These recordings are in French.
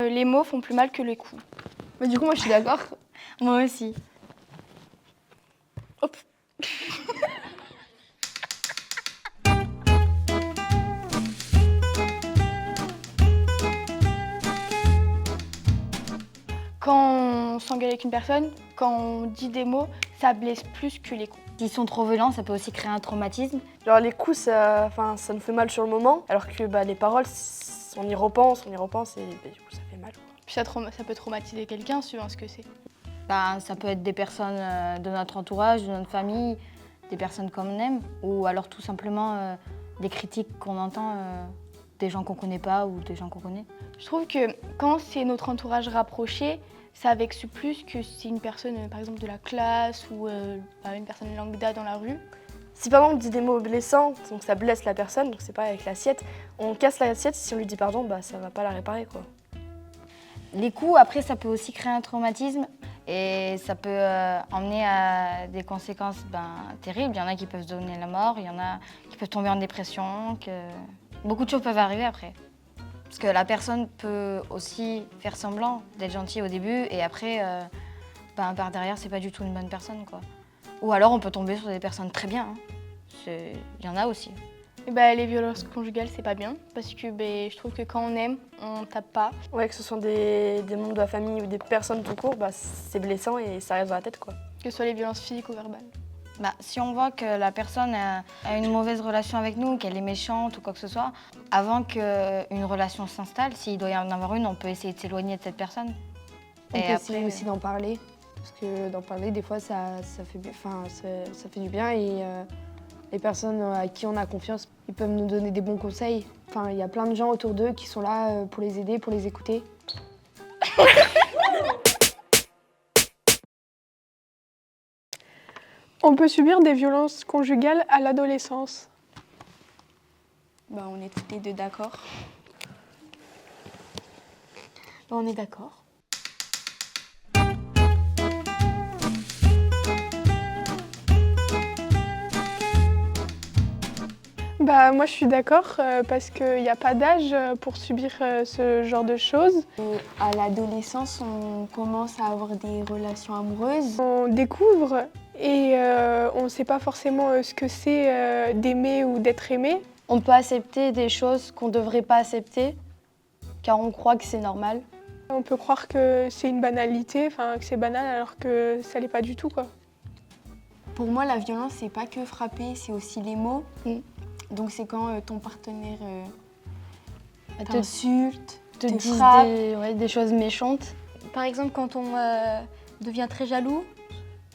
les mots font plus mal que les coups. Mais du coup, moi, je suis d'accord. Moi aussi. Hop. Quand on s'engueule avec une personne, quand on dit des mots, ça blesse plus que les coups. S'ils sont trop violents, ça peut aussi créer un traumatisme. Genre, les coups, ça nous fait mal sur le moment, alors que les paroles, on y repense, et du coup, ça fait mal, quoi. Puis ça peut traumatiser quelqu'un suivant ce que c'est. Ça peut être des personnes de notre entourage, de notre famille, des personnes qu'on aime, ou alors tout simplement des critiques qu'on entend des gens qu'on connaît pas ou des gens qu'on connaît. Je trouve que quand c'est notre entourage rapproché, ça vexe plus que si une personne, par exemple, de la classe ou une personne lambda dans la rue. Si par exemple on dit des mots blessants, donc ça blesse la personne, donc c'est pas avec l'assiette, on casse l'assiette, si on lui dit pardon, ça va pas la réparer, quoi. Les coups, après, ça peut aussi créer un traumatisme et ça peut emmener à des conséquences terribles. Il y en a qui peuvent se donner la mort, il y en a qui peuvent tomber en dépression, beaucoup de choses peuvent arriver après. Parce que la personne peut aussi faire semblant d'être gentille au début et après, par derrière, c'est pas du tout une bonne personne, quoi. Ou alors on peut tomber sur des personnes très bien. Il y en a aussi. Et les violences conjugales, c'est pas bien parce que je trouve que quand on aime, on tape pas. Ouais, que ce soit des membres de la famille ou des personnes tout court, c'est blessant et ça reste dans la tête, quoi. Que ce soit les violences physiques ou verbales. Si on voit que la personne a une mauvaise relation avec nous, qu'elle est méchante ou quoi que ce soit, avant qu'une relation s'installe, s'il doit y en avoir une, on peut essayer de s'éloigner de cette personne. On peut essayer aussi d'en parler, parce que d'en parler, des fois, ça fait du bien et les personnes à qui on a confiance, ils peuvent nous donner des bons conseils. Enfin, il y a plein de gens autour d'eux qui sont là pour les aider, pour les écouter. On peut subir des violences conjugales à l'adolescence. On est toutes les deux d'accord. On est d'accord. Moi je suis d'accord parce qu'il n'y a pas d'âge pour subir ce genre de choses. À l'adolescence, on commence à avoir des relations amoureuses. On découvre et on ne sait pas forcément ce que c'est d'aimer ou d'être aimé. On peut accepter des choses qu'on ne devrait pas accepter car on croit que c'est normal. On peut croire que c'est une banalité, que c'est banal alors que ça l'est pas du tout, quoi. Pour moi, la violence, c'est pas que frapper, c'est aussi les mots. Donc c'est quand ton partenaire t'insulte, te te dit frappe. des choses méchantes. Par exemple, quand on devient très jaloux.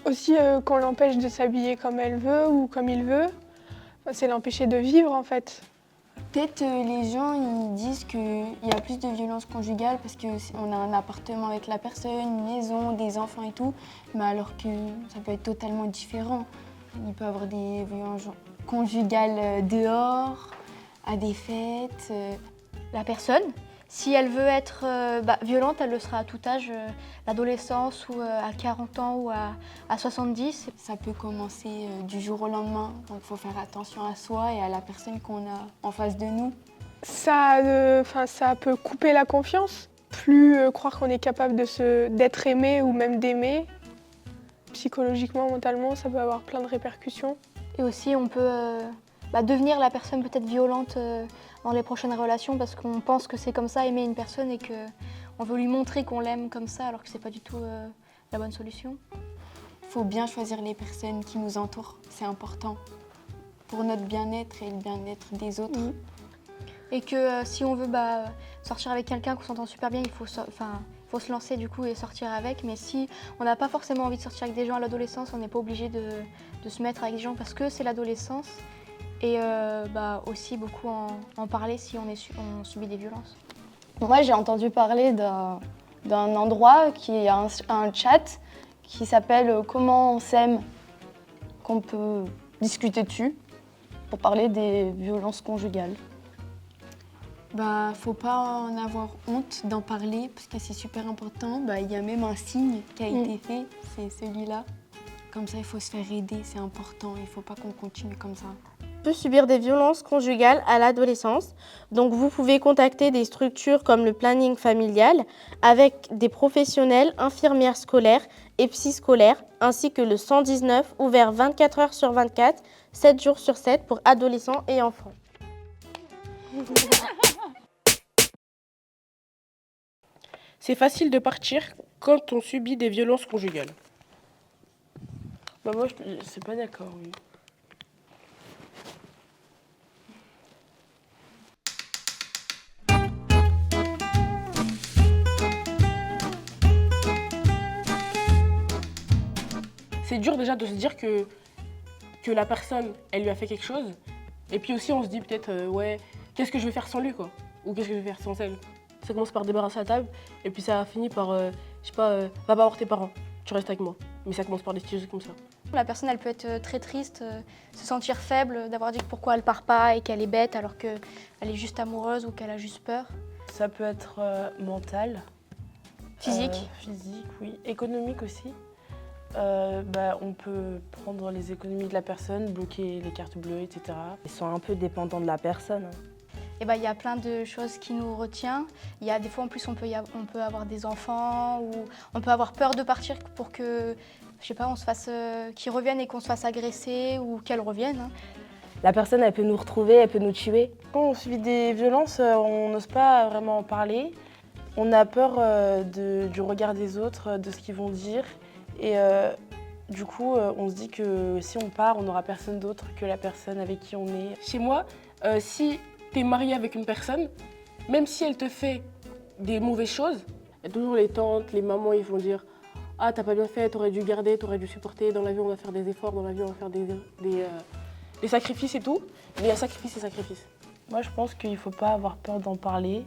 Aussi qu'on l'empêche de s'habiller comme elle veut ou comme il veut, c'est l'empêcher de vivre en fait. Peut-être les gens ils disent qu'il y a plus de violence conjugale parce qu'on a un appartement avec la personne, une maison, des enfants et tout, mais alors que ça peut être totalement différent. Il peut y avoir des violences conjugales dehors, à des fêtes. La personne, si elle veut être violente, elle le sera à tout âge, l'adolescence ou à 40 ans ou à 70. Ça peut commencer du jour au lendemain, donc il faut faire attention à soi et à la personne qu'on a en face de nous. Ça peut couper la confiance, plus croire qu'on est capable d'être aimé ou même d'aimer. Psychologiquement, mentalement, ça peut avoir plein de répercussions. Et aussi, on peut devenir la personne peut-être violente dans les prochaines relations parce qu'on pense que c'est comme ça aimer une personne et qu'on veut lui montrer qu'on l'aime comme ça alors que c'est pas du tout la bonne solution. Il faut bien choisir les personnes qui nous entourent, c'est important pour notre bien-être et le bien-être des autres. Et que si on veut sortir avec quelqu'un, qu'on s'entend super bien, il faut se lancer du coup et sortir avec. Mais si on n'a pas forcément envie de sortir avec des gens à l'adolescence, on n'est pas obligé de se mettre avec des gens parce que c'est l'adolescence. Et aussi beaucoup en parler si on subit des violences. Moi j'ai entendu parler d'un endroit qui a un chat qui s'appelle Comment on s'aime, qu'on peut discuter dessus pour parler des violences conjugales. Faut pas en avoir honte d'en parler parce que c'est super important. Il y a même un signe qui a été fait, c'est celui-là. Comme ça, il faut se faire aider, c'est important. Il faut pas qu'on continue comme ça. peut subir des violences conjugales à l'adolescence. Donc vous pouvez contacter des structures comme le planning familial avec des professionnels, infirmières scolaires et psy-scolaires, ainsi que le 119 ouvert 24 heures sur 24, 7 jours sur 7 pour adolescents et enfants. C'est facile de partir quand on subit des violences conjugales. Bah moi, je suis pas d'accord, oui. C'est dur déjà de se dire que la personne, elle lui a fait quelque chose. Et puis aussi, on se dit peut-être, ouais, qu'est-ce que je vais faire sans lui, quoi? Ou qu'est-ce que je vais faire sans elle? Ça commence par débarrasser la table, et puis ça finit par, je sais pas, va pas voir tes parents, tu restes avec moi. Mais ça commence par des petites choses comme ça. La personne, elle peut être très triste, se sentir faible, d'avoir dit pourquoi elle part pas et qu'elle est bête alors qu'elle est juste amoureuse ou qu'elle a juste peur. Ça peut être mental. Physique. Physique, oui. Économique aussi. On peut prendre les économies de la personne, bloquer les cartes bleues, etc. Ils sont un peu dépendants de la personne. Et il y a plein de choses qui nous retiennent. Il y a des fois en plus on peut avoir des enfants ou on peut avoir peur de partir pour que, je sais pas, on se fasse qu'ils reviennent et qu'on se fasse agresser ou qu'elles reviennent. Hein. La personne, elle peut nous retrouver, elle peut nous tuer. Quand on subit des violences, on n'ose pas vraiment en parler. On a peur du regard des autres, de ce qu'ils vont dire. Et du coup, on se dit que si on part, on n'aura personne d'autre que la personne avec qui on est. Chez moi, si tu es marié avec une personne, même si elle te fait des mauvaises choses, il y a toujours les tantes, les mamans, ils vont dire « Ah, t'as pas bien fait, t'aurais dû garder, t'aurais dû supporter, dans la vie on va faire des efforts, dans la vie on va faire des sacrifices et tout. » Mais il y a sacrifice et sacrifice. Moi, je pense qu'il ne faut pas avoir peur d'en parler.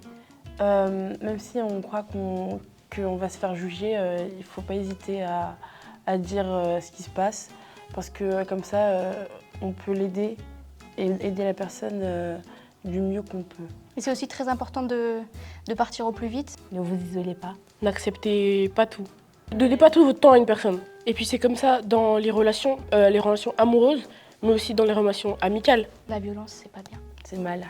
Même si on croit qu'on va se faire juger, il ne faut pas hésiter à dire ce qui se passe. Parce que comme ça, on peut l'aider et aider la personne du mieux qu'on peut. Et c'est aussi très important de partir au plus vite. Ne vous isolez pas. N'acceptez pas tout. Donnez pas tout votre temps à une personne. Et puis c'est comme ça dans les relations amoureuses, mais aussi dans les relations amicales. La violence, c'est pas bien. C'est mal.